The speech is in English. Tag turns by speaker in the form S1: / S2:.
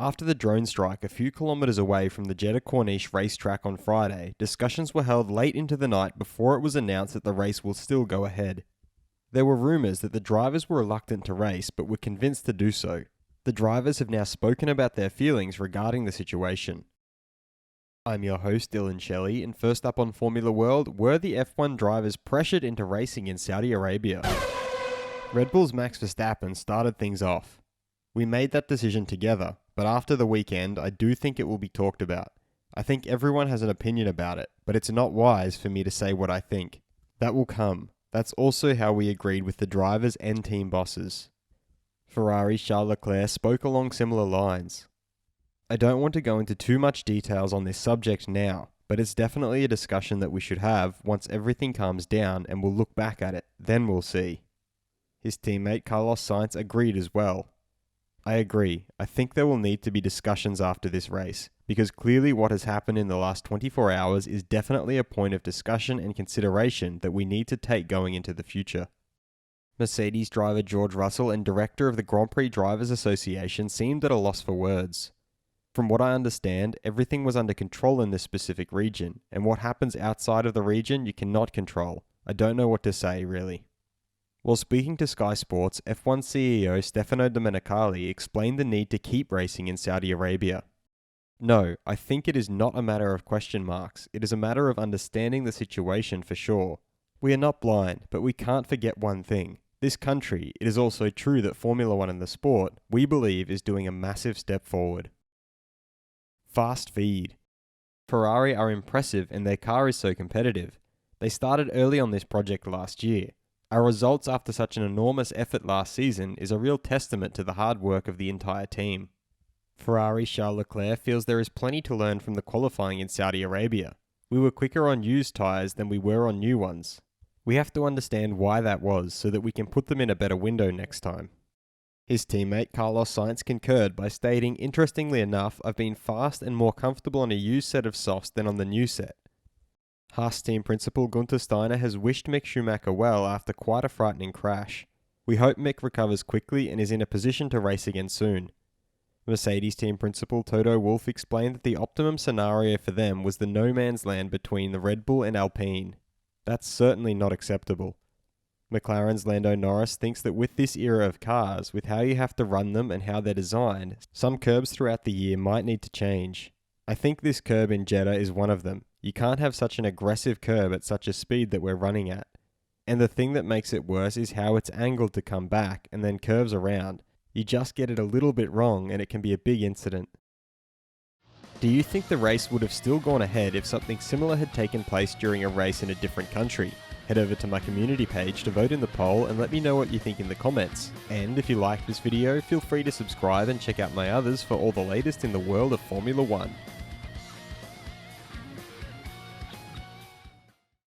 S1: After the drone strike a few kilometres away from the Jeddah Corniche Race Track on Friday, discussions were held late into the night before it was announced that the race will still go ahead. There were rumours that the drivers were reluctant to race but were convinced to do so. The drivers have now spoken about their feelings regarding the situation. I'm your host Dillon Shelley, and first up on Formula World, were the F1 drivers pressured into racing in Saudi Arabia? Red Bull's Max Verstappen started things off. We made that decision together, but after the weekend, I do think it will be talked about. I think everyone has an opinion about it, but it's not wise for me to say what I think. That will come. That's also how we agreed with the drivers and team bosses. Ferrari's Charles Leclerc spoke along similar lines. I don't want to go into too much details on this subject now, but it's definitely a discussion that we should have once everything calms down and we'll look back at it, then we'll see. His teammate Carlos Sainz agreed as well. I agree. I think there will need to be discussions after this race, because clearly what has happened in the last 24 hours is definitely a point of discussion and consideration that we need to take going into the future. Mercedes driver George Russell and director of the Grand Prix Drivers Association seemed at a loss for words. From what I understand, everything was under control in this specific region, and what happens outside of the region you cannot control. I don't know what to say, really. While speaking to Sky Sports, F1 CEO Stefano Domenicali explained the need to keep racing in Saudi Arabia. No, I think it is not a matter of question marks. It is a matter of understanding the situation for sure. We are not blind, but we can't forget one thing. This country, it is also true that Formula One in the sport, we believe is doing a massive step forward. Fast feed. Ferrari are impressive and their car is so competitive. They started early on this project last year. Our results after such an enormous effort last season is a real testament to the hard work of the entire team. Ferrari's Charles Leclerc feels there is plenty to learn from the qualifying in Saudi Arabia. We were quicker on used tyres than we were on new ones. We have to understand why that was so that we can put them in a better window next time. His teammate Carlos Sainz concurred by stating, interestingly enough, I've been fast and more comfortable on a used set of softs than on the new set. Haas team principal Gunther Steiner has wished Mick Schumacher well after quite a frightening crash. We hope Mick recovers quickly and is in a position to race again soon. Mercedes team principal Toto Wolff explained that the optimum scenario for them was the no man's land between the Red Bull and Alpine. That's certainly not acceptable. McLaren's Lando Norris thinks that with this era of cars, with how you have to run them and how they're designed, some curbs throughout the year might need to change. I think this curb in Jeddah is one of them. You can't have such an aggressive curb at such a speed that we're running at. And the thing that makes it worse is how it's angled to come back and then curves around. You just get it a little bit wrong and it can be a big incident. Do you think the race would have still gone ahead if something similar had taken place during a race in a different country? Head over to my community page to vote in the poll and let me know what you think in the comments. And if you liked this video, feel free to subscribe and check out my others for all the latest in the world of Formula One.